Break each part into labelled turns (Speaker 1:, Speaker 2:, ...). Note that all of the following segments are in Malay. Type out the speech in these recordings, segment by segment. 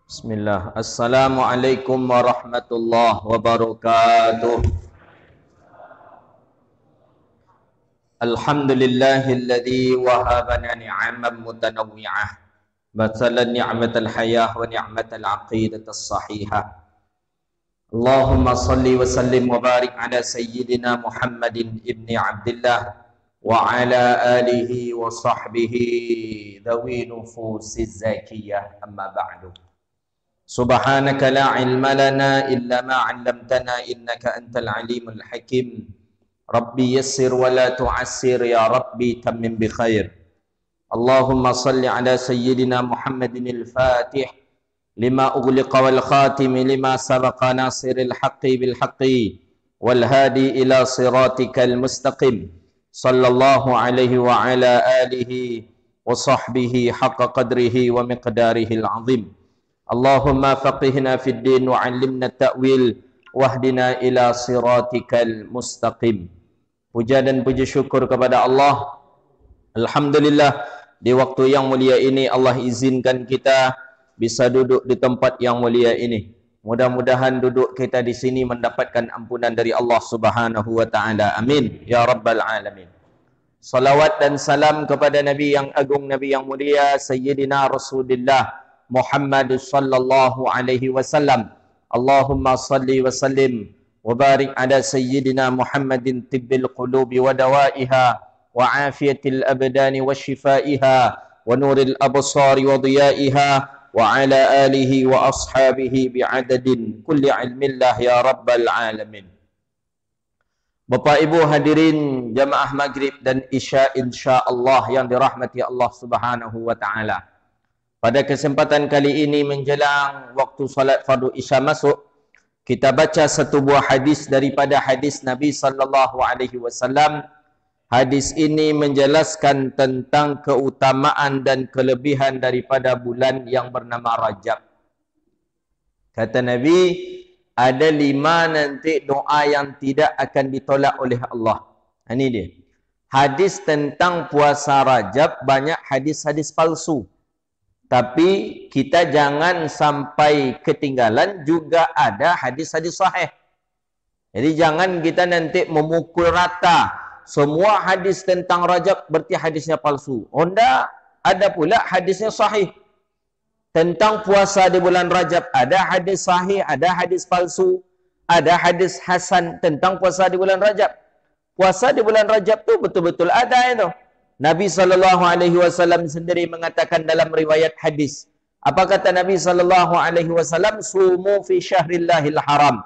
Speaker 1: Bismillah. Assalamualaikum warahmatullahi wabarakatuh. Alhamdulillahilladzi wahabana ni'aman mutanawwi'ah. Mathalan ni'matal hayah wa ni'matal aqidatas sahihah. Allahumma salli wa sallim wa barik ala sayyidina Muhammadin ibni Abdillah wa ala alihi wa sahbihi dhawi nufusiz zakiyah, amma ba'du. Subhanaka la ilma lana illa ma 'allamtana innaka antal alimul hakim. Rabbi yassir wa la tu'assir ya Rabbi tammim bi khair. Allahumma salli ala sayyidina Muhammadin al-Fatih lima ughliqa wal khatim lima sabaqa nasiril haqqi bil haqqi wal hadi ila siratikal mustaqim. Sallallahu alaihi wa ala alihi wa sahbihi haqqa qadrihi wa miqdarihi al-'azim. Allahumma faqihna fid din wa 'allimna ta'wil wahdina ila siratikal mustaqim. Puja dan puji syukur kepada Allah. Alhamdulillah, di waktu yang mulia ini Allah izinkan kita bisa duduk di tempat yang mulia ini. Mudah-mudahan duduk kita di sini mendapatkan ampunan dari Allah Subhanahu wa taala. Amin ya rabbal alamin. Salawat dan salam kepada Nabi yang agung, Nabi yang mulia, Sayyidina Rasulullah Muhammad sallallahu alaihi wasallam. Allahumma salli wa sallim wa barik ala sayyidina Muhammadin tibbil qulubi wa dawaiha wa afiyatil abdani wa shifaiha wa nuril absari wa diyaiha wa ala alihi wa ashabihi bi'adadin kulli ilmillah ya rabbal alamin. Bapak Ibu hadirin jamaah maghrib dan isya insyaallah yang dirahmati Allah Subhanahu wa taala. Pada kesempatan kali ini menjelang waktu salat fardu isya masuk, kita baca satu buah hadis daripada hadis Nabi sallallahu alaihi wasallam. Hadis ini menjelaskan tentang keutamaan dan kelebihan daripada bulan yang bernama Rajab. Kata Nabi, ada 5 nanti doa yang tidak akan ditolak oleh Allah. Ini dia. Hadis tentang puasa Rajab banyak hadis-hadis palsu. Tapi kita jangan sampai ketinggalan, juga ada hadis-hadis sahih. Jadi jangan kita nanti memukul rata semua hadis tentang Rajab berarti hadisnya palsu. Honda ada pula hadisnya sahih. Tentang puasa di bulan Rajab ada hadis sahih, ada hadis palsu, ada hadis hasan tentang puasa di bulan Rajab. Puasa di bulan Rajab tu betul-betul ada itu. Nabi SAW sendiri mengatakan dalam riwayat hadis. Apa kata Nabi SAW? Sumu fi syahrillahil haram.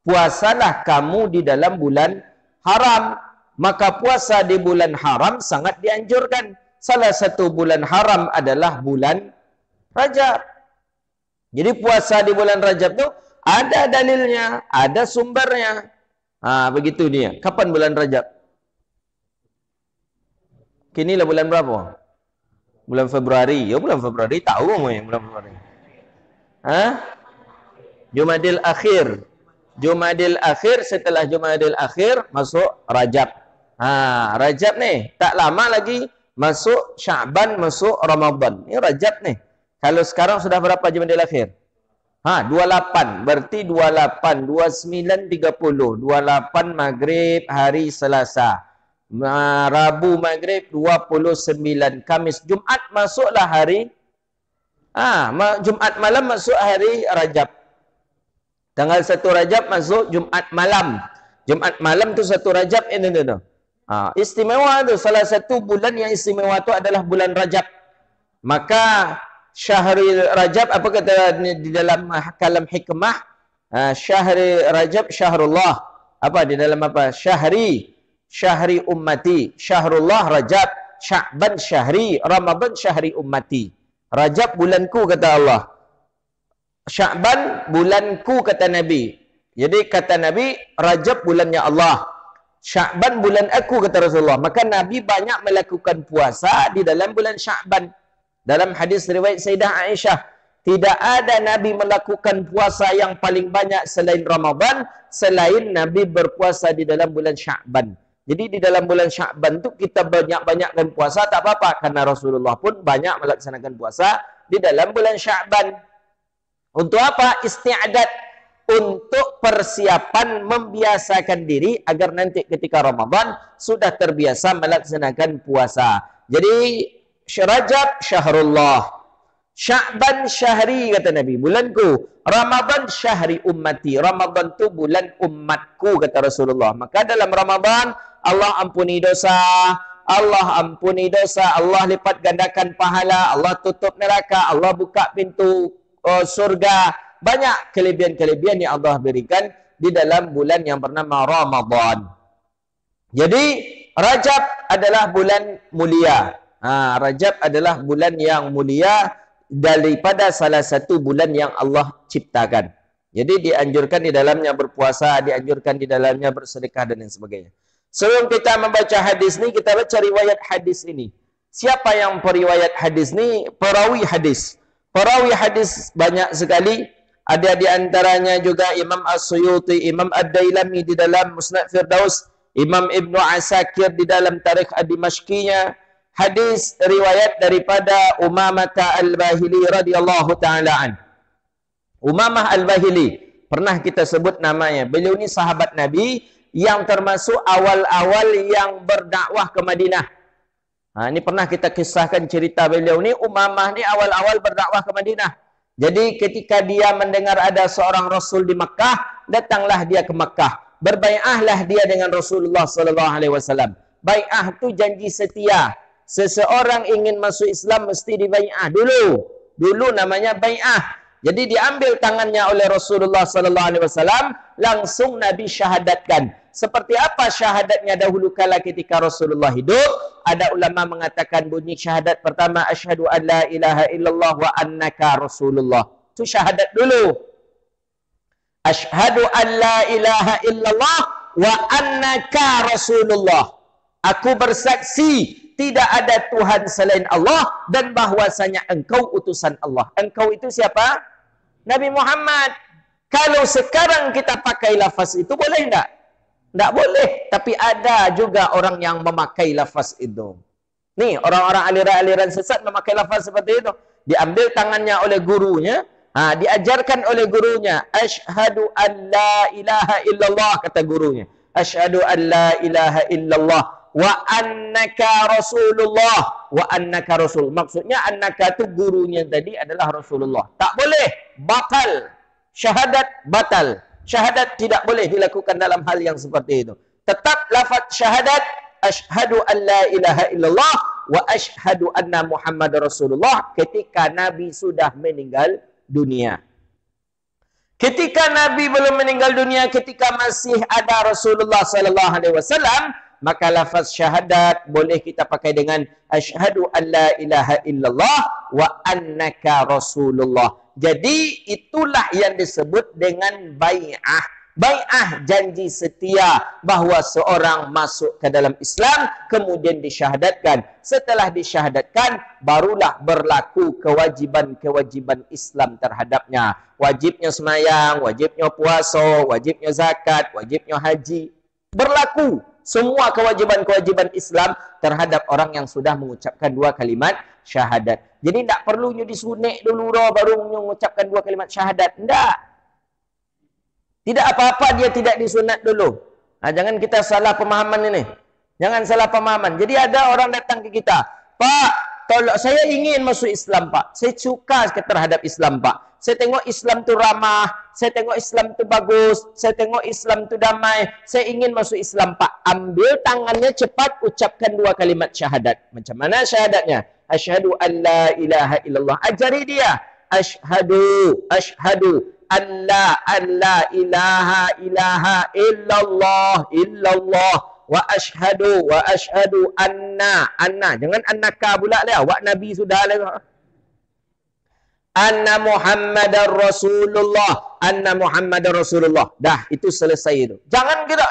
Speaker 1: Puasalah kamu di dalam bulan haram. Maka puasa di bulan haram sangat dianjurkan. Salah satu bulan haram adalah bulan Rajab. Jadi puasa di bulan Rajab tu ada dalilnya, ada sumbernya. Begitu dia. Kapan bulan Rajab? Kini lah bulan berapa? Bulan Februari. Ya bulan Februari. Tahu kamu yang bulan Februari. Jumadil akhir. Jumadil akhir, setelah Jumadil akhir masuk Rajab. Rajab ni tak lama lagi masuk Sya'ban, masuk Ramadan. Ini Rajab ni. Kalau sekarang sudah berapa Jumadil akhir? 28. Berarti 28, 29, 30. 28 Maghrib hari Selasa. Rabu Maghrib 29, Kamis, Jumaat masuklah hari Jumaat malam masuk hari Rajab. Tanggal 1 Rajab masuk Jumaat malam. Jumaat malam tu 1 Rajab ini tu. Istimewa tu, salah satu bulan yang istimewa tu adalah bulan Rajab. Maka Syahrul Rajab, apa kata di dalam kalam hikmah? Syahrul Rajab syahrullah. Apa di dalam apa? Syahri ummati, syahrullah Rajab, Sya'ban syahri, Ramadan syahri ummati. Rajab bulanku kata Allah. Sya'ban bulanku kata Nabi. Jadi kata Nabi, Rajab bulannya Allah. Sya'ban bulan aku kata Rasulullah. Maka Nabi banyak melakukan puasa di dalam bulan Sya'ban. Dalam hadis riwayat Sayyidah Aisyah, tidak ada Nabi melakukan puasa yang paling banyak selain Ramadan, selain Nabi berpuasa di dalam bulan Sya'ban. Jadi di dalam bulan Sya'ban tu kita banyak-banyakkan puasa tak apa-apa, karena Rasulullah pun banyak melaksanakan puasa di dalam bulan Sya'ban. Untuk apa? Isti'adat, untuk persiapan membiasakan diri agar nanti ketika Ramadan sudah terbiasa melaksanakan puasa. Jadi Rajab syahrullah, Sya'ban syahri kata Nabi, bulanku. Ramadan syahri ummati, Ramadan tu bulan umatku kata Rasulullah. Maka dalam Ramadan Allah ampuni dosa, Allah ampuni dosa, Allah lipat gandakan pahala, Allah tutup neraka, Allah buka pintu surga. Banyak kelebihan-kelebihan yang Allah berikan di dalam bulan yang bernama Ramadan. Jadi Rajab adalah bulan mulia. Rajab adalah bulan yang mulia daripada salah satu bulan yang Allah ciptakan. Jadi dianjurkan di dalamnya berpuasa, dianjurkan di dalamnya bersedekah dan lain sebagainya. Sebelum kita membaca hadis ni, kita baca riwayat hadis ini. Siapa yang periwayat hadis ni? Perawi hadis. Perawi hadis banyak sekali. Ada di antaranya juga Imam As-Suyuti, Imam Ad-Dailami di dalam Musnad Firdaus, Imam Ibnu Asakir di dalam Tarikh Ad-Dimashqinya. Hadis riwayat daripada Umamah Al-Bahili radhiyallahu taala an. Umamah Al-Bahili pernah kita sebut namanya. Beliau ni sahabat Nabi yang termasuk awal-awal yang berdakwah ke Madinah. Ini pernah kita kisahkan cerita beliau ni. Umamah ni awal-awal berdakwah ke Madinah. Jadi ketika dia mendengar ada seorang Rasul di Makkah, datanglah dia ke Makkah. Berbai'ahlah dia dengan Rasulullah sallallahu alaihi wasallam. Bai'ah tu janji setia. Seseorang ingin masuk Islam mesti dibai'ah dulu. Dulu namanya bai'ah. Jadi diambil tangannya oleh Rasulullah sallallahu alaihi wasallam, langsung Nabi syahadatkan. Seperti apa syahadatnya dahulu kala ketika Rasulullah hidup? Ada ulama mengatakan bunyi syahadat pertama, asyhadu an la ilaha illallah wa annaka Rasulullah. Itu syahadat dulu. Asyhadu an la ilaha illallah wa annaka Rasulullah. Aku bersaksi tidak ada Tuhan selain Allah dan bahwasanya engkau utusan Allah. Engkau itu siapa? Nabi Muhammad. Kalau sekarang kita pakai lafaz itu boleh enggak? Enggak boleh. Tapi ada juga orang yang memakai lafaz itu. Nih, orang-orang aliran-aliran sesat memakai lafaz seperti itu. Diambil tangannya oleh gurunya, diajarkan oleh gurunya. Asyhadu an la ilaha illallah, kata gurunya. Asyhadu an la ilaha illallah wa annaka Rasulullah. Wa annaka Rasul. Maksudnya annaka tu gurunya tadi adalah Rasulullah. Tak boleh. Batal. Syahadat batal. Syahadat tidak boleh dilakukan dalam hal yang seperti itu. Tetap lafaz syahadat. Asyhadu an la ilaha illallah wa asyhadu anna Muhammad Rasulullah ketika Nabi sudah meninggal dunia. Ketika Nabi belum meninggal dunia, ketika masih ada Rasulullah sallallahu alaihi wasallam, maka lafaz syahadat boleh kita pakai dengan asyhadu an la ilaha illallah wa annaka Rasulullah. Jadi itulah yang disebut dengan bai'ah. Bai'ah janji setia bahawa seorang masuk ke dalam Islam kemudian disyahadatkan. Setelah disyahadatkan barulah berlaku kewajiban-kewajiban Islam terhadapnya. Wajibnya semayang, wajibnya puasa, wajibnya zakat, wajibnya haji. Berlaku semua kewajiban-kewajiban Islam terhadap orang yang sudah mengucapkan dua kalimat syahadat. Jadi tidak perlu disunik dulu baru mengucapkan dua kalimat syahadat. Tidak. Tidak apa-apa dia tidak disunat dulu. Jangan kita salah pemahaman ini. Jangan salah pemahaman. Jadi ada orang datang ke kita. Pak, tolong saya ingin masuk Islam, Pak. Saya suka terhadap Islam, Pak. Saya tengok Islam tu ramah. Saya tengok Islam tu bagus. Saya tengok Islam tu damai. Saya ingin masuk Islam, Pak. Ambil tangannya cepat, ucapkan dua kalimat syahadat. Macam mana syahadatnya? Asyhadu an la ilaha illallah. Ajari dia. Asyhadu an la ilaha illallah wa asyhadu anna. Jangan annaka pula lah. Wa nabi sudah lah. Anna Muhammadar Rasulullah. Anna Muhammadar Rasulullah. Dah, itu selesai itu. Jangan kira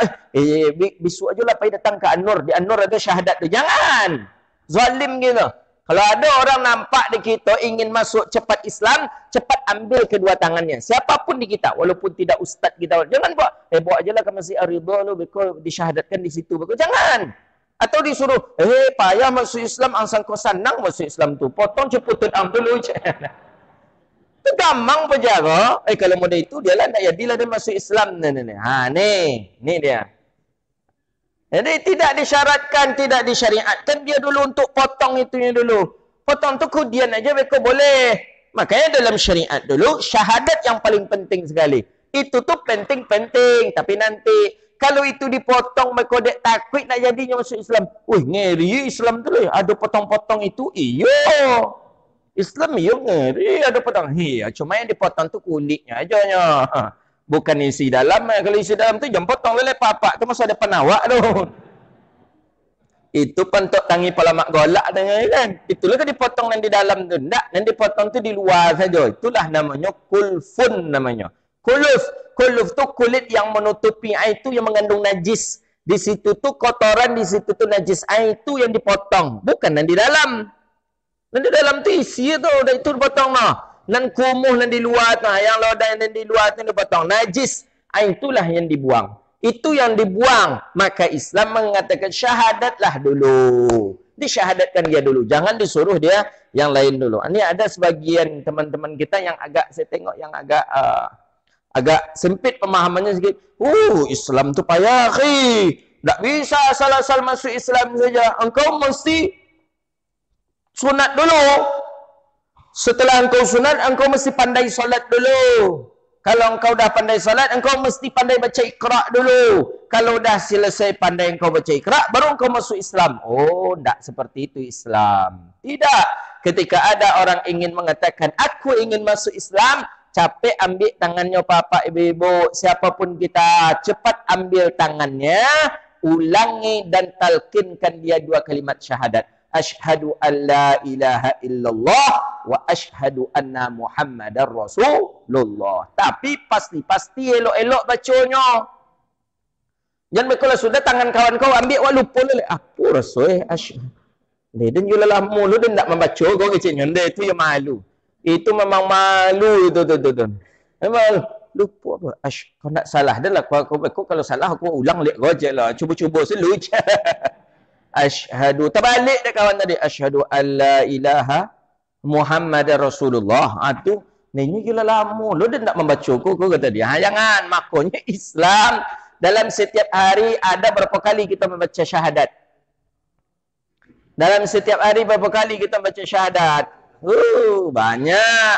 Speaker 1: besok aja lah pergi datang ke An-Nur. Di An-Nur ada syahadat tu. Jangan. Zalim gitu. Kalau ada orang nampak di kita ingin masuk cepat Islam, cepat ambil kedua tangannya. Siapapun di kita, walaupun tidak ustaz kita. Jangan bawa aja lah ke Masjid Ar-Ridha lu, disyahadatkan di situ. Jangan. Atau disuruh, payah masuk Islam, angsang kau sanang masuk Islam tu. Potong ceputut ang dulu. Tu gampang penjara. Kalau model itu dia lah nak jadilah dia masuk Islam ni. Ni dia. Jadi tidak disyaratkan, tidak disyariatkan dia dulu untuk potong itunya dulu. Potong tu kemudian aja mereka boleh. Makanya dalam syariat dulu syahadat yang paling penting sekali. Itu tu penting-penting, tapi nanti kalau itu dipotong mereka dek takut nak jadinya masuk Islam. Wih, ngeri Islam tu lah. Ada potong-potong itu. Iyo. Islam iyo ngeri ada potong. Cuma yang dipotong tu kulitnya aja nya. Bukan isi dalam. Kalau isi dalam tu jangan potong lele papak tu masa ada penawak tu. Itu pentok tangi palamak golak kan. Itulah kan dipotong yang di dalam tu. Tak, yang dipotong tu di luar saja. Itulah namanya kulfun namanya. Kuluf tu kulit yang menutupi air itu yang mengandung najis. Di situ tu kotoran, di situ tu najis. Air itu yang dipotong. Bukan yang di dalam. Yang di dalam tu isi tu. Dah itu dipotong lah. Dan kumuh yang di luar tu. Yang lodai yang di luar tu dipotong. Najis. Air itulah yang dibuang. Itu yang dibuang. Maka Islam mengatakan syahadatlah dulu. Disyahadatkan dia dulu. Jangan disuruh dia yang lain dulu. Ini ada sebagian teman-teman kita yang agak, saya tengok yang agak sempit pemahamannya sikit. Islam tu payah, tak bisa asal-asal masuk Islam saja. Engkau mesti sunat dulu. Setelah engkau sunat, engkau mesti pandai solat dulu. Kalau engkau dah pandai salat, engkau mesti pandai baca Iqra' dulu. Kalau dah selesai pandai engkau baca Iqra', baru engkau masuk Islam. Oh, tak seperti itu Islam. Tidak. Ketika ada orang ingin mengatakan, aku ingin masuk Islam, capek ambil tangannya bapak, ibu-ibu, siapapun kita, cepat ambil tangannya, ulangi dan talqinkan dia 2 kalimat syahadat. Ashhadu an la ilaha illallah wa ashhadu anna Muhammadar Rasulullah. Tapi pasti elok-elok bacanya. Jangan berkala sudah tangan kawan kau ambil wak lupa lelek. Apa rasa dan juga lah mulu dan tak membaca kau kecilnya. Itu yang malu. Itu memang malu itu. Memang lupa apa. Kau tak salah dah lah. Kau kalau salah aku ulang lihat kau je lah. Cuba-cuba selalu je. Ashhadu, terbalik dah kawan tadi. Ashhadu an la ilaha Muhammadar Rasulullah. Itu ni gila lama. Lu dah tak membaca kau kata dia. Jangan. Makanya Islam dalam setiap hari ada berapa kali kita membaca syahadat. Dalam setiap hari berapa kali kita baca syahadat. Banyak.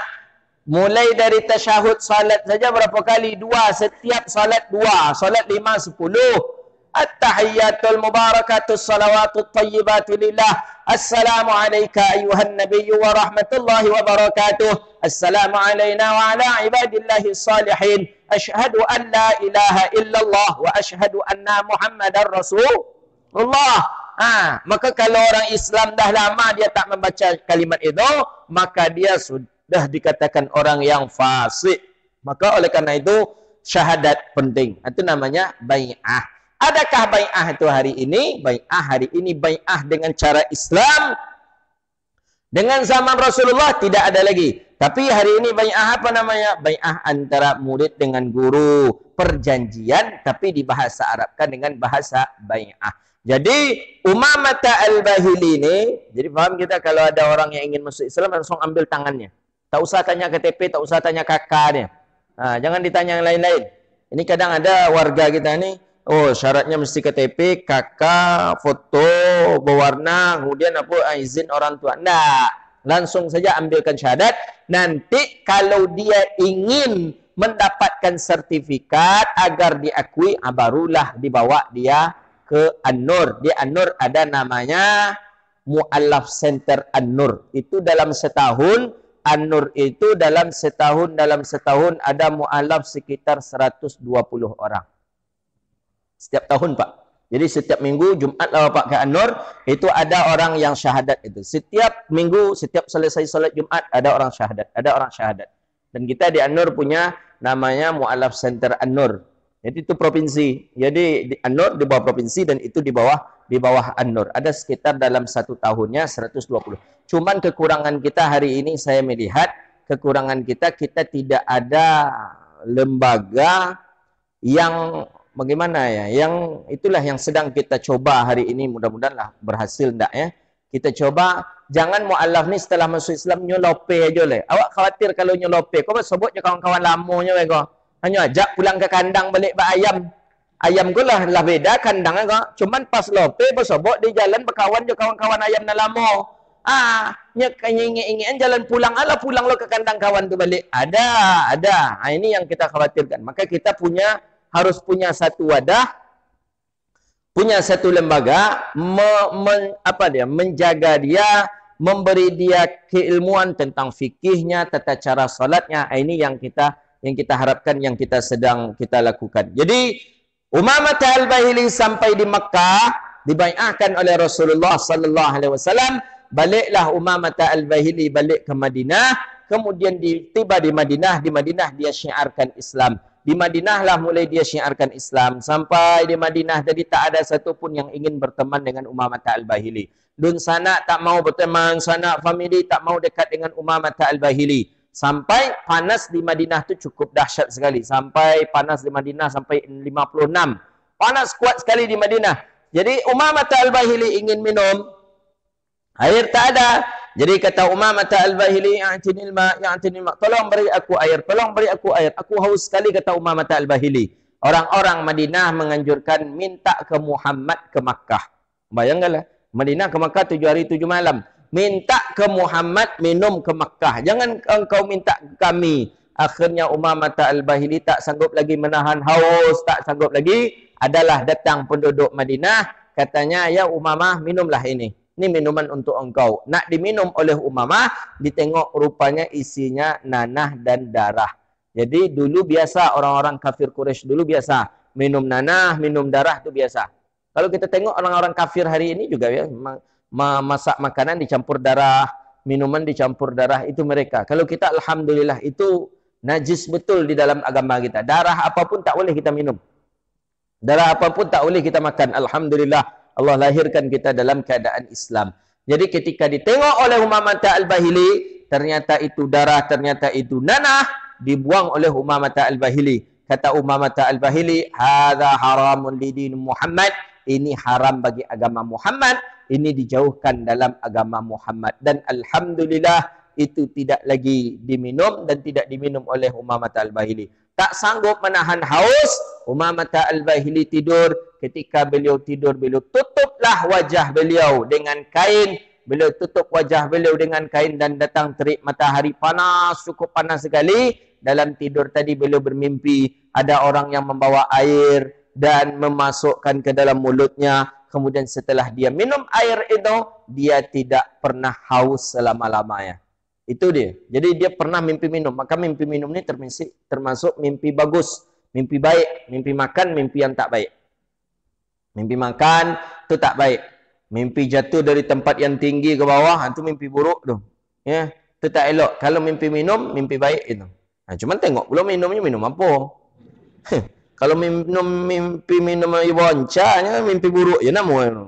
Speaker 1: Mulai dari tasyahud salat saja berapa kali? 2. Setiap salat 2. Salat 5, 10. At-tahiyyatul mubarakatus salawatut tayyibatu lillah. Assalamu alayka ayuhan nabiyyu wa rahmatullahi wa barakatuh. Assalamu alayna wa ala ibadillahi salihin. Ashhadu an la ilaha illallah wa ashhadu anna Muhammadar Rasulullah. Maka kalau orang Islam dah lama dia tak membaca kalimat itu, maka dia sudah dikatakan orang yang fasik. Maka oleh karena itu syahadat penting. Itu namanya bai'ah. Adakah bai'ah itu hari ini? Bai'ah hari ini bai'ah dengan cara Islam. Dengan zaman Rasulullah tidak ada lagi. Tapi hari ini bai'ah apa namanya? Bai'ah antara murid dengan guru. Perjanjian tapi dibahasa Arabkan dengan bahasa bai'ah. Jadi Umamah Al-Bahili ini, jadi faham kita kalau ada orang yang ingin masuk Islam langsung ambil tangannya. Tak usah tanya KTP, tak usah tanya kakaknya. Jangan ditanya yang lain-lain. Ini kadang ada warga kita ni, syaratnya mesti KTP, kakak, foto, berwarna, kemudian apa izin orang tua. Nah, langsung saja ambilkan syahadat. Nanti kalau dia ingin mendapatkan sertifikat agar diakui, barulah dibawa dia ke An-Nur. Di An-Nur ada namanya Mu'allaf Center An-Nur. Itu dalam setahun, An-Nur itu dalam setahun ada mu'allaf sekitar 120 orang. Setiap tahun Pak. Jadi setiap minggu Jumat lah Pak ke An-Nur, itu ada orang yang syahadat itu. Setiap minggu, setiap selesai salat Jumat ada orang syahadat. Dan kita di An-Nur punya namanya Mu'allaf Center An-Nur. Jadi itu provinsi. Jadi di An-Nur di bawah provinsi dan itu di bawah An-Nur. Ada sekitar dalam satu tahunnya 120. Cuman kekurangan kita hari ini saya melihat kekurangan kita tidak ada lembaga yang bagaimana ya, yang itulah yang sedang kita coba hari ini, mudah-mudahan lah berhasil enggak ya. Kita coba, jangan mu'alaf ni setelah masuk Islam nyolope aja le. Awak khawatir kalau nyolope, kau sebut je kawan-kawan lamanya kau. Hanya ajak pulang ke kandang balik bak ayam. Ayam kau lah beda kandang kau. Cuman pas lope bersobok di jalan berkawan je kawan-kawan ayam na lama. Ingin jalan pulang, pulang lo ke kandang kawan tu balik. Ada. Ini yang kita khawatirkan. Maka kita harus punya satu wadah, punya satu lembaga, menjaga dia, memberi dia keilmuan tentang fikihnya, tata cara salatnya. Ini yang kita harapkan, yang kita sedang kita lakukan. Jadi Umamah Al-Bahili sampai di Makkah, dibai'ahkan oleh Rasulullah sallallahu alaihi wasallam. Baliklah Umamah Al-Bahili balik ke Madinah, kemudian tiba di Madinah dia syiarkan Islam. Di Madinah lah mulai dia syiarkan Islam. Sampai di Madinah jadi tak ada satu pun yang ingin berteman dengan Umamah Al-Bahili. Dun sana tak mau berteman, sana family tak mau dekat dengan Umamah Al-Bahili. Sampai panas di Madinah tu cukup dahsyat sekali. Sampai panas di Madinah sampai 56. Panas kuat sekali di Madinah. Jadi Umamah Al-Bahili ingin minum, air tak ada. Jadi kata Umamah Al-Bahili, "Ya'tinil ma, ya'tinil ma." Tolong beri aku air, tolong beri aku air. Aku haus sekali, kata Umamah Al-Bahili. Orang-orang Madinah menganjurkan minta ke Muhammad ke Makkah. Bayangkanlah, Madinah ke Makkah 7 hari 7 malam. Minta ke Muhammad minum ke Makkah. Jangan engkau minta ke kami. Akhirnya Umamah Al-Bahili tak sanggup lagi menahan haus, tak sanggup lagi. Adalah datang penduduk Madinah, katanya, "Ya Umamah, minumlah ini. Ini minuman untuk engkau." Nak diminum oleh Umamah, ditengok rupanya isinya nanah dan darah. Jadi dulu biasa orang-orang kafir Quraisy dulu biasa minum nanah, minum darah itu biasa. Kalau kita tengok orang-orang kafir hari ini juga ya, masak makanan dicampur darah, minuman dicampur darah, itu mereka. Kalau kita alhamdulillah itu najis betul di dalam agama kita. Darah apapun tak boleh kita minum. Darah apapun tak boleh kita makan. Alhamdulillah. Allah lahirkan kita dalam keadaan Islam. Jadi ketika ditengok oleh Umamah Al-Bahili, ternyata itu darah, ternyata itu nanah, dibuang oleh Umamah Al-Bahili. Kata Umamah Al-Bahili, "Hadza haramun li din Muhammad." Ini haram bagi agama Muhammad, ini dijauhkan dalam agama Muhammad. Dan alhamdulillah itu tidak lagi diminum dan tidak diminum oleh Umamah Al-Bahili. Tak sanggup menahan haus, Umamah Al-Bahili tidur. Ketika beliau tidur, beliau tutuplah wajah beliau dengan kain. Beliau tutup wajah beliau dengan kain dan datang terik matahari panas, cukup panas sekali. Dalam tidur tadi beliau bermimpi ada orang yang membawa air dan memasukkan ke dalam mulutnya. Kemudian setelah dia minum air itu, dia tidak pernah haus selama-lamanya. Itu dia. Jadi dia pernah mimpi minum. Maka mimpi minum ini termasuk mimpi bagus, mimpi baik, mimpi makan, mimpi yang tak baik. Mimpi makan itu tak baik. Mimpi jatuh dari tempat yang tinggi ke bawah, itu mimpi buruk tu. Ya, itu tak elok. Kalau mimpi minum, mimpi baik itu. Nah, cuman tengok pula minumnya minum apa. Kalau mimpi minum boncanya, mimpi buruk ya namanya.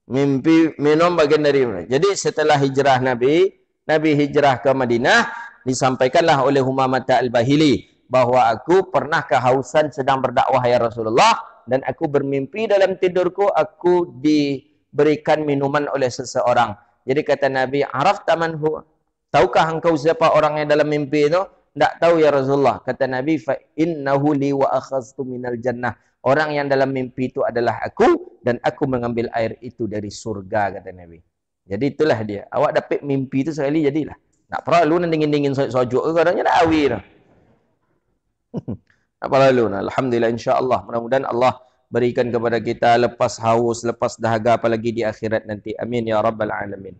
Speaker 1: Mimpi minum bagian dari mana. Jadi setelah hijrah Nabi hijrah ke Madinah, disampaikanlah oleh Umamah Al-Bahili bahwa aku pernah kehausan sedang berdakwah ya Rasulullah, dan aku bermimpi dalam tidurku aku diberikan minuman oleh seseorang. Jadi kata Nabi, "Arafta man huwa?" Tahukah engkau siapa orang yang dalam mimpi itu? Tak tahu ya Rasulullah. Kata Nabi, "Fa innahu li wa akhadtu minal jannah." Orang yang dalam mimpi itu adalah aku, dan aku mengambil air itu dari surga, kata Nabi. Jadi itulah dia. Awak dapat mimpi itu sekali jadilah. Tak perlu dingin-dingin sojuk ke kadangnya dah awi dah. Tak perlu. Alhamdulillah, insya-Allah. Mudah-mudahan Allah berikan kepada kita lepas haus, lepas dahaga, apalagi di akhirat nanti. Amin ya rabbal alamin.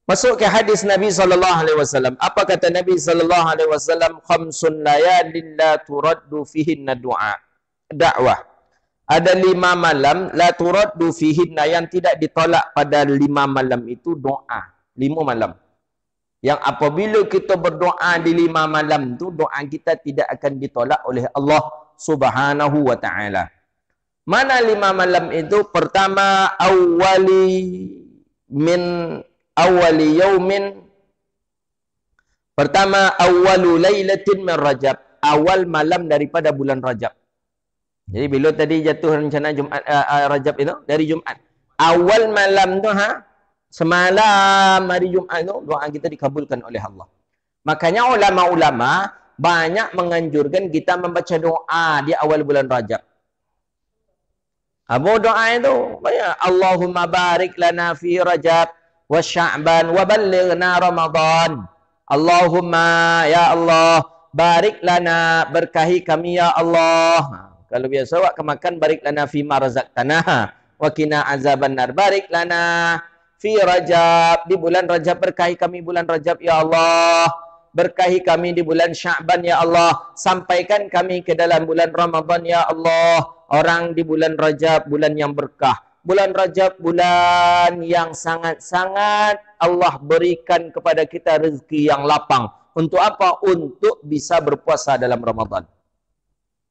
Speaker 1: Masuk ke hadis Nabi sallallahu alaihi wasallam. Apa kata Nabi sallallahu alaihi wasallam? Khamsun layalin la turaddu fihinna du'a. Dakwah. Ada 5 malam la turaddu fihinna, yang tidak ditolak pada 5 malam itu doa. 5 malam. Yang apabila kita berdoa di 5 malam tu, doa kita tidak akan ditolak oleh Allah Subhanahu wa taala. Mana 5 malam itu? Pertama, awwali yaumin. Pertama, awwalu lailatin min Rajab. Awal malam daripada bulan Rajab. Jadi bila tadi jatuh rencana Jumaat Rajab itu dari Jumaat. Awal malam tu Semalam hari Jumaat tu doa kita dikabulkan oleh Allah. Makanya ulama-ulama banyak menganjurkan kita membaca doa di awal bulan Rajab. Apa doa itu? Banyak. Allahumma barik lana fi Rajab wa Sya'ban wa ballighna Ramadan. Allahumma ya Allah barik lana, berkahi kami ya Allah. Kalau biasa awak makan barik lana fi ma razaqtana wa qina azabannar. Barik lana fi Rajab, di bulan Rajab, berkahi kami bulan Rajab ya Allah. Berkahi kami di bulan Sya'ban ya Allah. Sampaikan kami ke dalam bulan Ramadan ya Allah. Orang di bulan Rajab, bulan yang berkah. Bulan Rajab, bulan yang sangat-sangat Allah berikan kepada kita rezeki yang lapang. Untuk apa? Untuk bisa berpuasa dalam Ramadan.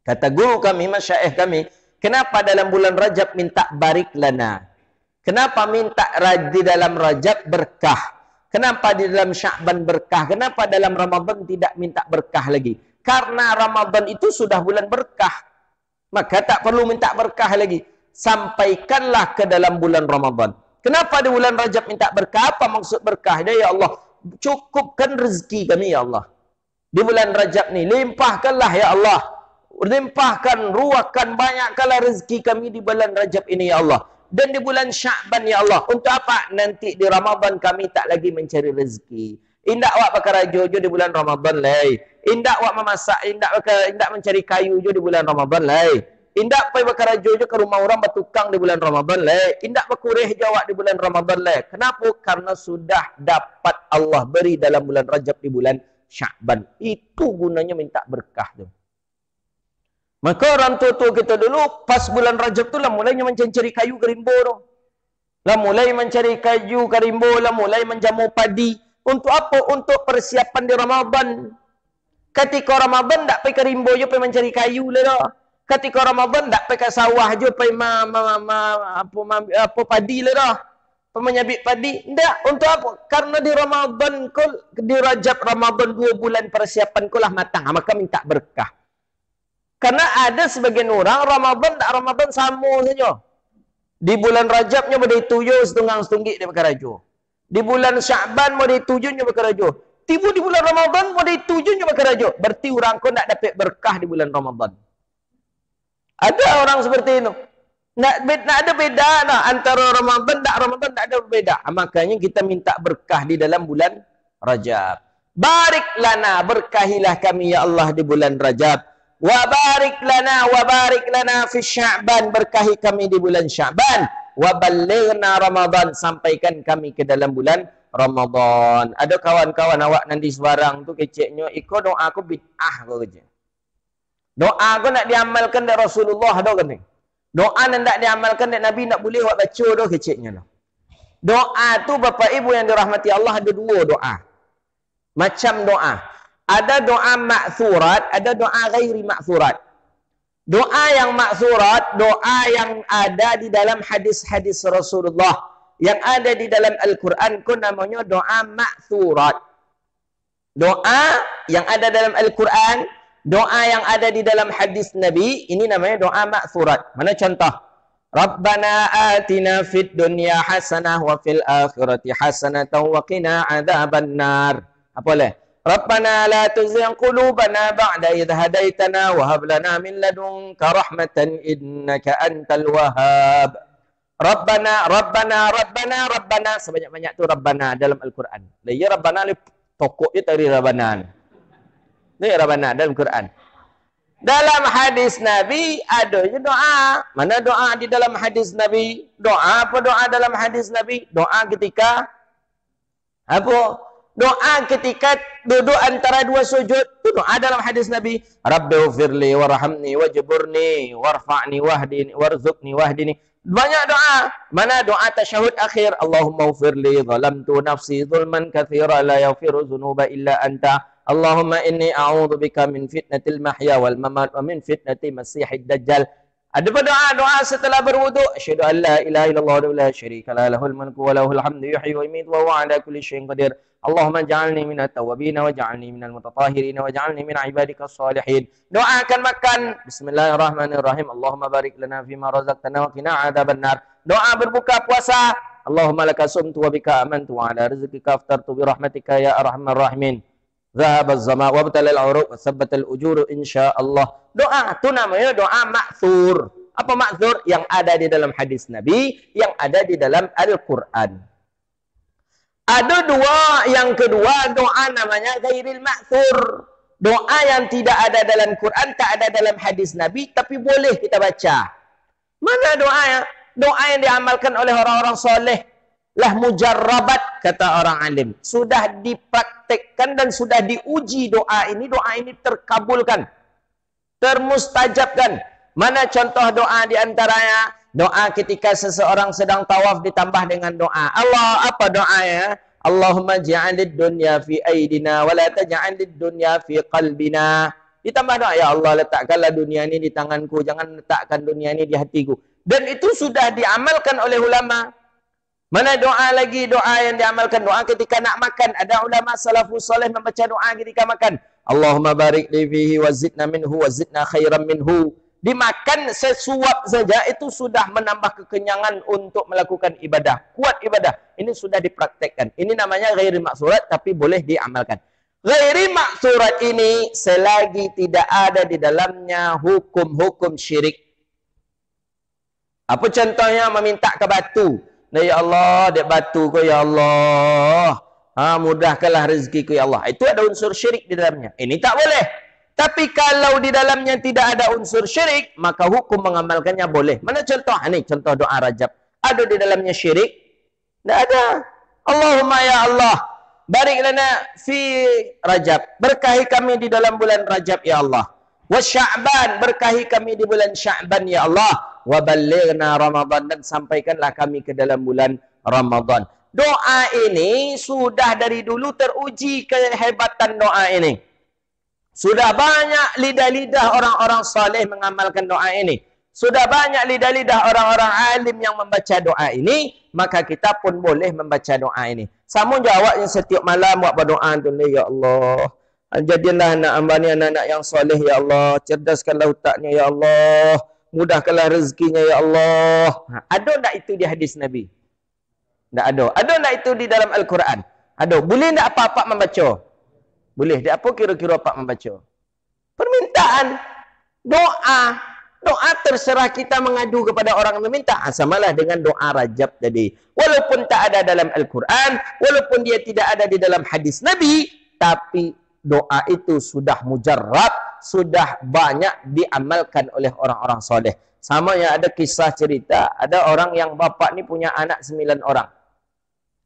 Speaker 1: Kata guru kami, masyaikh kami, kenapa dalam bulan Rajab minta barik lana? Kenapa minta di dalam Rajab berkah? Kenapa di dalam Sya'ban berkah? Kenapa dalam Ramadan tidak minta berkah lagi? Karena Ramadan itu sudah bulan berkah. Maka tak perlu minta berkah lagi. Sampaikanlah ke dalam bulan Ramadan. Kenapa di bulan Rajab minta berkah? Apa maksud berkah dia? Ya Allah, cukupkan rezeki kami ya Allah. Di bulan Rajab ni, limpahkanlah ya Allah. Limpahkan, ruahkan, banyakkanlah rezeki kami di bulan Rajab ini ya Allah. Dan di bulan Sya'ban ya Allah. Untuk apa? Nanti di Ramadan kami tak lagi mencari rezeki. Indak awak bakar jojo di bulan Ramadan lai. Indak awak memasak, indak mencari kayu jo di bulan Ramadan lai. Indak pai bakar jojo ke rumah orang bertukang di bulan Ramadan lai. Indak berkureh jawab di bulan Ramadan lai. Kenapa? Karena sudah dapat Allah beri dalam bulan Rajab di bulan Sya'ban. Itu gunanya minta berkah tu. Maka orang tua-tua kita dulu pas bulan Rajab tu lah mulainya mencari kayu kerimbo tu. Lah mulai mencari kayu kerimbo, lah mulai menjamu padi. Untuk apa? Untuk persiapan di Ramadan. Ketika Ramadan tak pergi kerimbo je pergi mencari kayu lah dah. Ketika Ramadan tak pergi ke sawah je pergi apa padi lah dah. Menyabit padi. Tak. Untuk apa? Karena di Ramadan kau, di Rajab Ramadan 2 bulan persiapan kau lah matang. Maka minta berkah. Karena ada sebagian orang Ramadan tak Ramadan sama saja. Di bulan Rajabnya boleh 7 setengah-setengah dia pakai raju. Di bulan Sya'ban boleh 7-nya pakai raju. Tiba di bulan Ramadan boleh 7-nya pakai raju. Berarti orang kau nak dapat berkah di bulan Ramadan. Ada orang seperti itu. Nak ada beda lah. Antara Ramadan tak ada beda. Makanya kita minta berkah di dalam bulan Rajab. Barik lana, berkahilah kami ya Allah di bulan Rajab. Wa barik lana fi Sya'ban, berkahi kami di bulan Sya'ban. Wa ballighna Ramadan, sampaikan kami ke dalam bulan Ramadan. Ada kawan-kawan awak nanti sebarang tu keceknya, ikut doa aku bid'ah kau kerja. Doa aku nak diamalkan dari Rasulullah dah kan ni. Doa nak diamalkan dari Nabi nak boleh awak baca dah keceknya lah. Doa tu Bapak Ibu yang dirahmati Allah ada 2 doa. Macam doa. Ada doa ma'thurat, ada doa ghairi ma'thurat. Doa yang ma'thurat, doa yang ada di dalam hadis-hadis Rasulullah. Yang ada di dalam Al-Quran pun namanya doa ma'thurat. Doa yang ada dalam Al-Quran, doa yang ada di dalam hadis Nabi, ini namanya doa ma'thurat. Mana contoh? Rabbana atina fid dunya hasanah wa fil akhirati hasanatan wa qina adzabannar. Apa boleh? Rabbana la tuzigh qulubana ba'da idh hadaitana wa hab lana min ladunka rahmatan innaka antal wahhab. Rabbana sebanyak-banyak tu Rabbana dalam Al-Quran. Ya Rabbana ni pokoknya dari Rabbana. Ni Rabbana dalam Quran. Dalam hadis Nabi ada je doa. Mana doa di dalam hadis Nabi? Doa apa doa dalam hadis Nabi? Doa ketika apa? Doa ketika duduk antara 2 sujud. Itu doa dalam hadis Nabi. Rabbighfirli warhamni wajburni warfa'ni wahdini warzuqni wahdini. Banyak doa. Mana doa tasyahud akhir? Allahumma ghfirli zalamtu nafsi zulman katsira la yaghfiru dzunuba illa anta. Allahumma inni a'udzubika min fitnatil mahya wal mamat wa min fitnati masiihid dajjal. Ada pun doa setelah berwudu. Asyhadu an la ilaha illallah wa la syarika la lahul mulku wa lahul hamdu yuhyi wa yumiitu wa huwa ala kulli syai'in qadir. Allahumma ja'alni minat tawwabin wa ja'alni minal mutatahhirin wa ja'alni min ibadikas salihin. Doakan makan. Bismillahirrahmanirrahim. Allahumma barik lana fima razaqtana wa qina adzabannar. Doa berbuka puasa. Allahumma laka sumtu wa bika amantu wa ala rizqika aftartu bi rahmatika ya arhamar rahimin. Zahaba az-zama wa batal al-uruq wa thabbat al-ujur insyaallah. Doa itu namanya doa ma'thur. Apa ma'thur? Yang ada di dalam hadis Nabi, yang ada di dalam Al-Qur'an. Ada dua, yang kedua doa namanya ghairil ma'thur. Doa yang tidak ada dalam Quran, tak ada dalam hadis Nabi, tapi boleh kita baca. Mana doa ya? Doa yang diamalkan oleh orang-orang soleh. Lah mujarrabat, kata orang alim. Sudah dipraktekkan dan sudah diuji doa ini terkabulkan. Termustajabkan. Mana contoh doa di antaranya? Doa ketika seseorang sedang tawaf ditambah dengan doa. Allah, apa doanya? Allahumma ja'alid dunya fi aidina wa la taj'alid dunya fi qalbina. Ditambah doa, ya Allah letakkanlah dunia ini di tanganku, jangan letakkan dunia ini di hatiku. Dan itu sudah diamalkan oleh ulama. Mana doa lagi, doa yang diamalkan, doa ketika nak makan. Ada ulama salafus saleh membaca doa ketika makan. Allahumma barik li fihi wa zidna minhu wa zidna khairan minhu. Dimakan sesuap saja itu sudah menambah kekenyangan untuk melakukan ibadah. Kuat ibadah. Ini sudah dipraktekkan. Ini namanya ghairi maksurat tapi boleh diamalkan. Ghairi maksurat ini selagi tidak ada di dalamnya hukum-hukum syirik. Apa contohnya? Meminta ke batu. Ya Allah, dek batu ko ya Allah. Mudahkanlah rezekiku ya Allah. Itu ada unsur syirik di dalamnya. Ini tak boleh. Tapi kalau di dalamnya tidak ada unsur syirik, maka hukum mengamalkannya boleh. Mana contoh? Ini contoh doa Rajab. Ada di dalamnya syirik? Tidak ada. Allahumma ya Allah, barik lana fi Rajab. Berkahi kami di dalam bulan Rajab ya Allah. Wa Sya'ban, berkahi kami di bulan Sya'ban ya Allah. Wa ballighna Ramadan, dan sampaikanlah kami ke dalam bulan Ramadan. Doa ini sudah dari dulu teruji kehebatan doa ini. Sudah banyak lidah-lidah orang-orang saleh mengamalkan doa ini. Sudah banyak lidah-lidah orang-orang alim yang membaca doa ini. Maka kita pun boleh membaca doa ini. Sama jawab yang setiap malam buat berdoa tu, ya Allah, jadilah anak hamba ni anak-anak yang saleh ya Allah. Cerdaskanlah otaknya ya Allah. Mudahkanlah rezekinya ya Allah. Ada tak itu di hadis Nabi? Tak ada. Ada tak itu di dalam Al-Quran? Ada. Boleh tak apa-apa membaca? Boleh. Dia apa kira-kira apa membaca? Permintaan. Doa. Doa terserah kita mengadu kepada orang yang meminta. Samalah dengan doa Rajab tadi. Walaupun tak ada dalam Al-Quran, walaupun dia tidak ada di dalam hadis Nabi, tapi doa itu sudah mujarrab, sudah banyak diamalkan oleh orang-orang soleh. Sama yang ada kisah cerita, ada orang yang bapak ni punya anak 9 orang.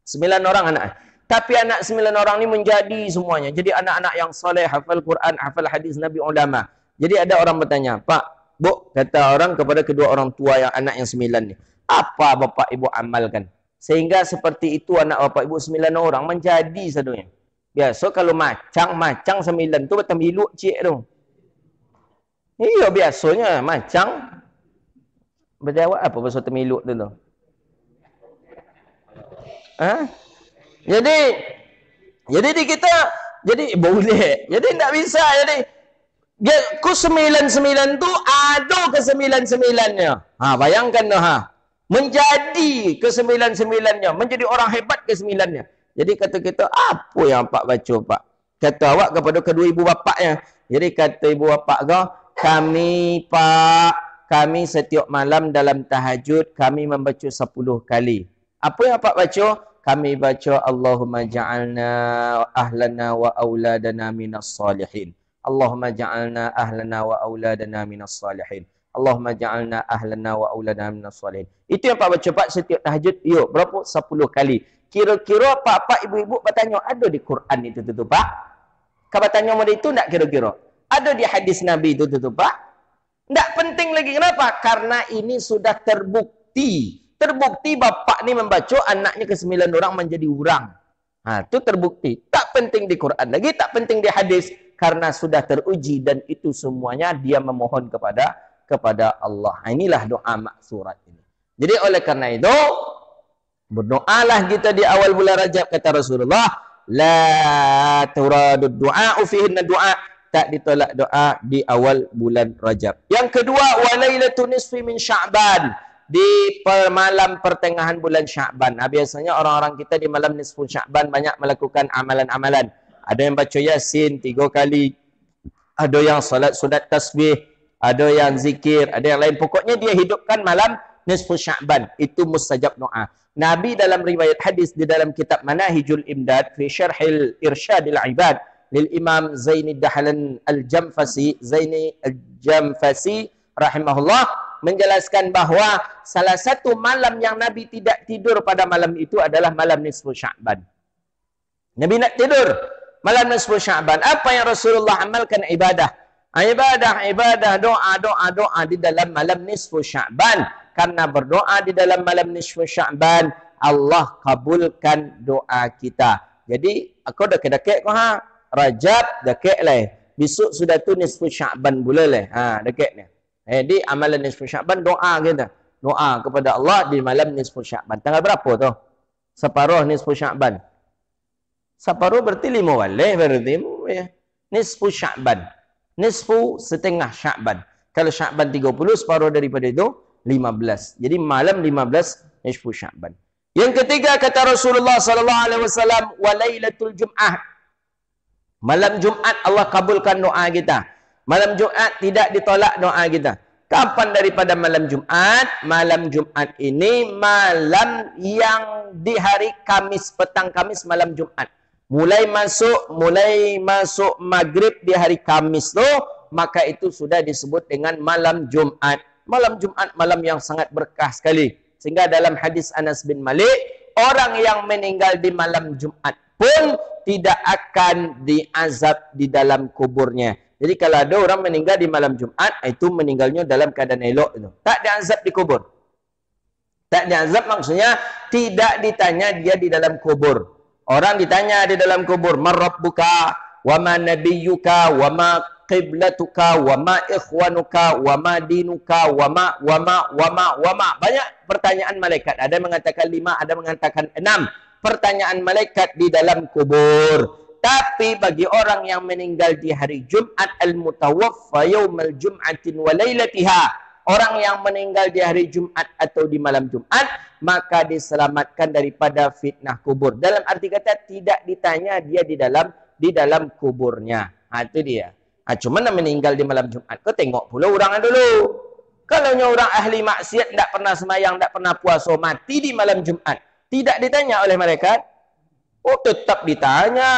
Speaker 1: 9 orang anak. Tapi anak 9 orang ni menjadi semuanya. Jadi anak-anak yang soleh, hafal Quran, hafal hadis Nabi, ulama. Jadi ada orang bertanya, Pak, Bu, kata orang kepada kedua orang tua yang anak yang 9 ni, apa bapak ibu amalkan? Sehingga seperti itu anak bapak ibu 9 orang menjadi sadunya. Biasa kalau macang 9 tu betul miluk cik tu. Iya biasanya macang. Berjawab apa pasal temiluk tu tu? Jadi di kita, jadi boleh. Jadi tak bisa. Jadi ku 9 tu ada ke 9-9-nya. Bayangkan tu menjadi ke 9-9-nya, menjadi orang hebat ke 9-nya. Jadi kata kita, apa yang Pak baca Pak? Kata awak kepada kedua ibu bapaknya. Jadi kata ibu bapak kau, kami Pak, kami setiap malam dalam tahajud kami membaca 10 kali. Apa yang Pak baca? Kami baca Allahumma ja'alna ahlana wa auladana minas salihin. Allahumma ja'alna ahlana wa auladana minas salihin. Allahumma ja'alna ahlana wa auladana minas salihin. Itu yang Pak baca Pak setiap tahajud. Yuk, berapa? 10 kali. Kira-kira Pak ibu-ibu bertanya, ada di Quran itu tu Pak? Kau bertanya model itu tak kira-kira? Ada di hadis Nabi itu tu Pak? Tak penting lagi. Kenapa? Karena ini sudah terbukti. Terbukti bapak ni membaca, anaknya ke 9 orang menjadi orang. Itu terbukti. Tak penting di Quran lagi, tak penting di hadis. Karena sudah teruji dan itu semuanya dia memohon kepada Allah. Inilah doa maksurat ini. Jadi oleh karena itu, berdoalah kita di awal bulan Rajab, kata Rasulullah. La turadud du'a fihinna du'a. Tak ditolak doa di awal bulan Rajab. Yang kedua, walailatun nisfi min Sya'ban. di malam pertengahan bulan Sya'ban. Biasanya orang-orang kita di malam nisfu Sya'ban banyak melakukan amalan-amalan. Ada yang baca Yasin 3 kali, ada yang salat sunat tasbih, ada yang zikir, ada yang lain. Pokoknya dia hidupkan malam nisfu Sya'ban. Itu mustajab doa. Nabi dalam riwayat hadis di dalam kitab Manahijul Imdad fi Syarhil Irsyadil Ibad lil Imam Zaini Dahlan Al-Jamfasi, Zaini Al-Jamfasi rahimahullah, menjelaskan bahawa salah satu malam yang Nabi tidak tidur pada malam itu adalah malam nisfu Sya'ban. Nabi nak tidur malam nisfu Sya'ban. Apa yang Rasulullah amalkan? Ibadah, doa di dalam malam nisfu Sya'ban. Karena berdoa di dalam malam nisfu Sya'ban, Allah kabulkan doa kita. Jadi aku dah kedekek kau Rajab dekek lah. Besok sudah tu nisfu Sya'ban boleh lah. Dekek ni. Jadi amalan nisfu Sya'ban doa kita. Doa kepada Allah di malam nisfu Sya'ban. Tanggal berapa tu? Separuh nisfu Sya'ban. Separuh berarti 5 walih berarti. Nisfu Sya'ban. Nisfu setengah Sya'ban. Kalau Sya'ban 30, separuh daripada itu 15. Jadi malam 15 nisfu Sya'ban. Yang ketiga kata Rasulullah sallallahu alaihi wasallam, wa lailatul Jum'ah. Malam Jumat Allah kabulkan doa kita. Malam Jumat tidak ditolak doa kita. Kapan daripada malam Jumat? Malam Jumat ini malam yang di hari Kamis, petang Kamis malam Jumat. Mulai masuk maghrib di hari Kamis tu, maka itu sudah disebut dengan malam Jumat. Malam Jumat malam yang sangat berkah sekali. Sehingga dalam hadis Anas bin Malik, orang yang meninggal di malam Jumat pun tidak akan diazab di dalam kuburnya. Jadi kalau ada orang meninggal di malam Jumat, itu meninggalnya dalam keadaan elok itu. Tak diazab di kubur. Tak diazab maksudnya tidak ditanya dia di dalam kubur. Orang ditanya di dalam kubur, "Man rabbuka wa ma nabiyyuka wa ma qiblatuka wa ma ikhwanuka wa ma dinuka wa ma." Banyak pertanyaan malaikat. Ada yang mengatakan 5, ada yang mengatakan 6 pertanyaan malaikat di dalam kubur. Tapi bagi orang yang meninggal di hari Jumat, al-mutawaffa yaumal jum'atin wa lailatiha, orang yang meninggal di hari Jumat atau di malam Jumat, maka diselamatkan daripada fitnah kubur. Dalam arti kata tidak ditanya dia di dalam kuburnya. Itu dia. Cuma nak meninggal di malam Jumat, kau tengok pula orang dulu. Kalau orang ahli maksiat, tak pernah semayang, tak pernah puasa, mati di malam Jumat, tidak ditanya oleh malaikat? Oh, tetap ditanya.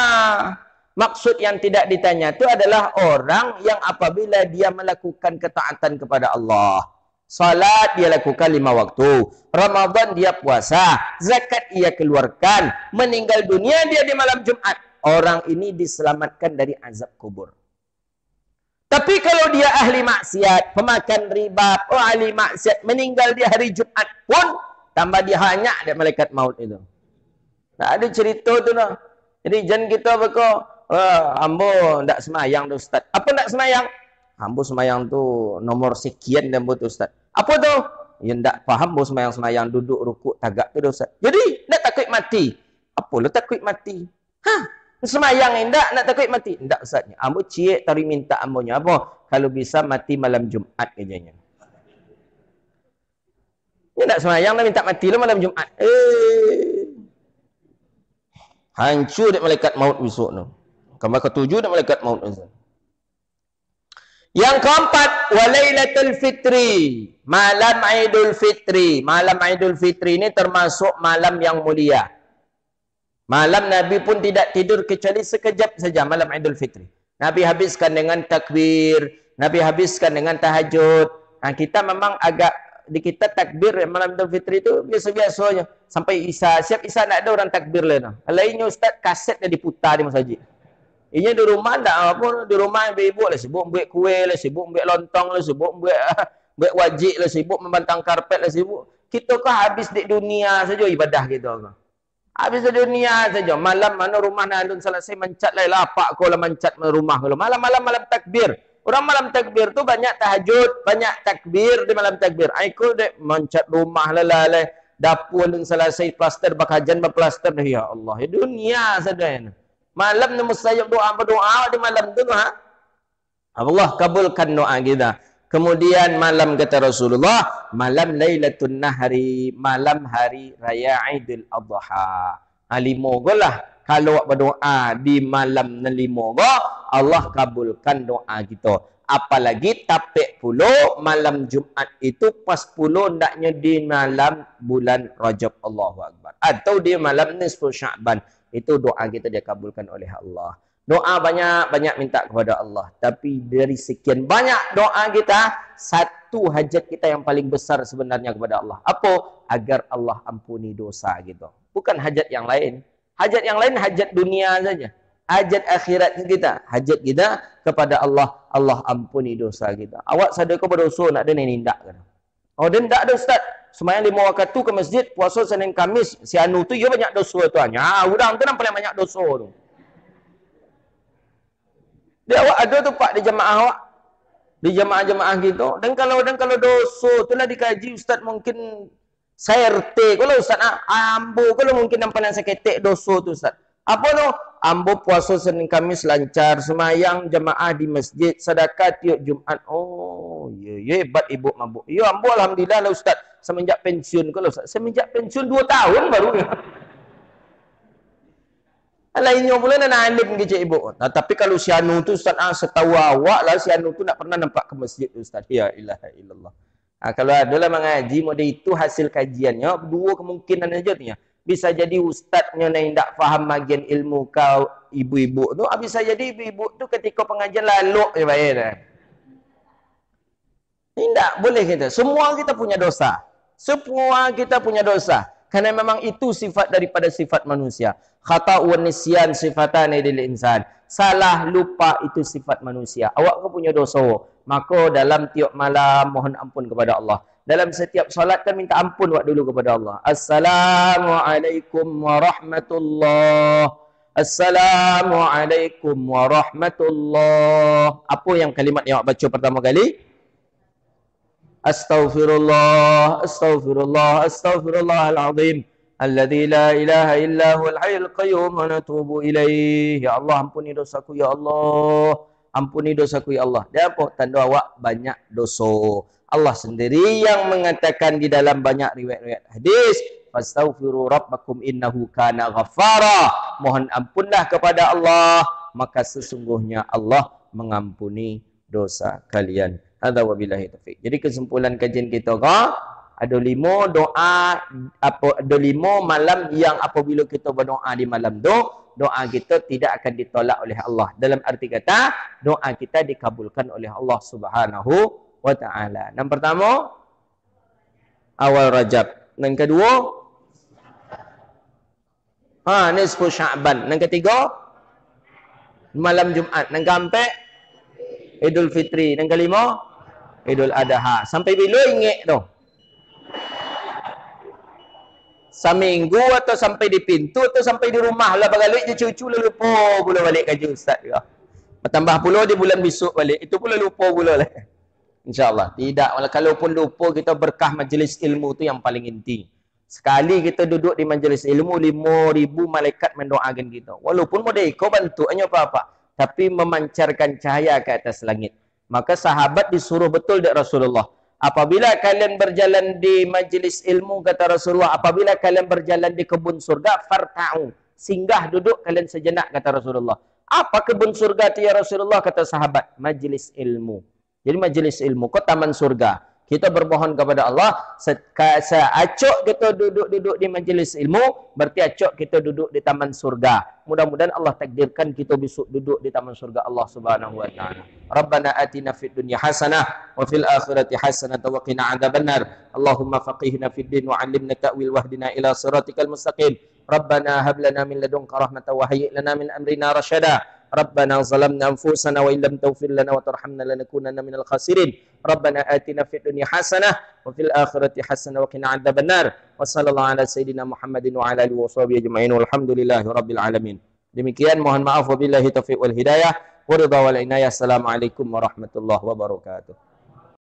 Speaker 1: Maksud yang tidak ditanya itu adalah orang yang apabila dia melakukan ketaatan kepada Allah. Salat dia lakukan 5 waktu. Ramadan dia puasa. Zakat ia keluarkan. Meninggal dunia dia di malam Jumat. Orang ini diselamatkan dari azab kubur. Tapi kalau dia ahli maksiat, pemakan riba, ahli maksiat, meninggal di hari Jumat pun, tambah dia hanyak dia malaikat maut itu. Tak ada cerita tu lah. Jadi jangan kita berkata, ambo tak semayang tu Ustaz. Apa tak semayang? Ambo semayang tu nomor sekian dan tu Ustaz. Apa tu? Yang tak faham, ambo semayang-semayang duduk rukuk tagak tu Ustaz. Jadi nak takut mati. Apalah takut mati? Semayang indak nak takut mati? Indak Ustaz. Ambo ciek tari minta ambonya apa? Kalau bisa mati malam Jumat kejanya. Dia nak semayang nak minta mati lah malam Jumat. Hancur dia malaikat maut besok tu. Kamar ke-7 dia malaikat maut tu. Yang keempat, walailatul fitri, malam Aidul Fitri. Malam Aidul Fitri ini termasuk malam yang mulia. Malam Nabi pun tidak tidur kecuali sekejap saja malam Aidul Fitri. Nabi habiskan dengan takbir, Nabi habiskan dengan tahajud. Kita memang agak di kita takbir malam Idul Fitri itu biasa-biasanya sampai Isya. Siap Isya nak ada orang takbir lah. Lainnya Ustaz kaset dah diputar di masjid. Ini di rumah tak apa, di rumah ibu-ibu lah sibuk buat kuih lah, sibuk buat lontong lah, sibuk buat wajik lah, sibuk membantang karpet lah, sibuk. Kita kah habis di dunia saja ibadah kita. Habis di dunia saja. Malam mana rumah nak alun selesai mencat lah lapak kau lah mencat rumah kau. Malam-malam malam takbir. Orang malam takbir tu banyak tahajud, banyak takbir di malam takbir. Aku dek mencat rumah lah, dapur dan selesai plaster bakajan berplaster dah ya Allah. Ya dunia saja. Malam ni mustajab berdoa di malam tu Allah kabulkan doa kita. Kemudian malam kata Rasulullah, malam Lailatul Nahri, malam hari raya Aidil Adha. Lima golah. Kalau awak berdoa di malam lima go, Allah kabulkan doa kita. Apalagi tapik puluh malam Jumaat itu pas puluh ndaknya di malam bulan Rajab, Allahu Akbar. Atau di malam nisfu Sya'ban. Itu doa kita dikabulkan oleh Allah. Doa banyak minta kepada Allah. Tapi dari sekian banyak doa kita, satu hajat kita yang paling besar sebenarnya kepada Allah. Apa? Agar Allah ampuni dosa gitu. Bukan hajat yang lain. Hajat yang lain hajat dunia saja. Hajat akhirat kita. Hajat kita kepada Allah. Allah ampuni dosa kita. Awak sedekah berdosa nak ada nindak kan? Oh, dia tak ada Ustaz. Semayang 5 waktu tu ke masjid, puasa Senin Kamis, si anu tu dia banyak dosa tu hanya. Udang tu nampak banyak dosa tu. Dia awak ada tu pak di jemaah awak. Di jemaah-jemaah gitu. Dan kalau dosa tu lah dikaji Ustaz mungkin saya RT. Kalau Ustaz ambo kalau mungkin nampak seketek dosa tu Ustaz. Apa tu? Ambo puasa Senin Kamis lancar, semayang jemaah di masjid, sedekah tiap Jumaat. Oh, ya hebat ibu mabuk. Ya ambo alhamdulillah lah Ustaz. Semenjak pensiun kalau Ustaz. Semenjak pensiun 2 tahun baru ya. Lainnya pula nak alim ke ibu. Nah, tapi kalau si anu tu Ustaz, setahu awak lah si anu tu nak pernah nampak ke masjid Ustaz. Ya ilaha illallah. Kalau adalah mengaji model itu hasil kajiannya, 2 kemungkinan aja tu ya. Bisa jadi ustaznya yang tak faham bagian ilmu kau ibu-ibu tu, bisa jadi ibu-ibu tu ketika pengajian lalu je baik dah. Tidak boleh kita. Semua kita punya dosa. Semua kita punya dosa. Karena memang itu sifat daripada sifat manusia. Khata' wa nisyan sifatani lil insan. Salah, lupa itu sifat manusia. Awak punya dosa. Maka dalam tiap malam mohon ampun kepada Allah. Dalam setiap solat kan minta ampun awak dulu kepada Allah. Assalamualaikum warahmatullahi. Assalamualaikum warahmatullahi. Apa yang kalimat yang awak baca pertama kali? Astaghfirullah, astaghfirullah, astaghfirullahalazim. Alladzi la ilaha illa huwal hayyul qayyum wa natubu ilaih. Ya Allah, ampuni dosaku ya Allah. Ampuni dosaku ya Allah. Dia apa? Tanda awak banyak dosa. Allah sendiri yang mengatakan di dalam banyak riwayat-riwayat hadis, fastaghfiru rabbakum innahu kana ghaffara. Mohon ampunlah kepada Allah, maka sesungguhnya Allah mengampuni dosa kalian. Hadza wabillahi taufik. Jadi kesimpulan kajian kita ada 5 doa, ada 5 malam yang apabila kita berdoa di malam tu, doa kita tidak akan ditolak oleh Allah. Dalam arti kata, doa kita dikabulkan oleh Allah Subhanahu wa ta'ala. Yang pertama, awal Rajab. Yang kedua, nisfu Sya'ban. Yang ketiga, malam Jumaat. Yang keempat, Idul Fitri. Yang kelima, Idul Adha. Sampai bila ingat tu? Seminggu atau sampai di pintu atau sampai di rumah lah balik je cucu lah lupa pula balik kaji Ustaz ya. Bertambah pula di bulan besok balik. Itu pula lupa pula lah. InsyaAllah. Tidak. Kalaupun lupa kita berkah majlis ilmu tu yang paling inti. Sekali kita duduk di majlis ilmu 5,000 malaikat mendoakan kita. Walaupun mereka bantu hanya apa-apa. Tapi memancarkan cahaya ke atas langit. Maka sahabat disuruh betul dari Rasulullah. Apabila kalian berjalan di majlis ilmu, kata Rasulullah, apabila kalian berjalan di kebun surga, farta'u. Singgah duduk kalian sejenak, kata Rasulullah. Apa kebun surga itu ya Rasulullah? Kata sahabat, majlis ilmu. Jadi majlis ilmu, kau taman surga. Kita bermohon kepada Allah, acok kita duduk di majlis ilmu, berarti acok kita duduk di taman surga. Mudah-mudahan Allah takdirkan kita besok duduk di taman surga Allah Subhanahu wa taala. Rabbana atina fid dunya hasanah wa fil akhirati hasanah wa qina adzabannar. Allahumma faqihna fid din wa 'allimna ta'wil wahdina ila siratikal mustaqim. Rabbana hab lana min ladunka rahmatan wa hayyi' lana min amrina rasyada. ربنا ظلمنا أنفسنا وإن لم تغفر لنا وترحمنا لنكونن من الخاسرين ربنا آتنا في الدنيا حسنة وفي الآخرة حسنة وقنا عذاب النار وصلى الله على سيدنا محمد وعلى آله وصحبه أجمعين والحمد لله رب العالمين. Demikian, mohon maaf wabillahi taufiq wal hidayah wa ridha wal inayah. Assalamualaikum warahmatullahi wabarakatuh.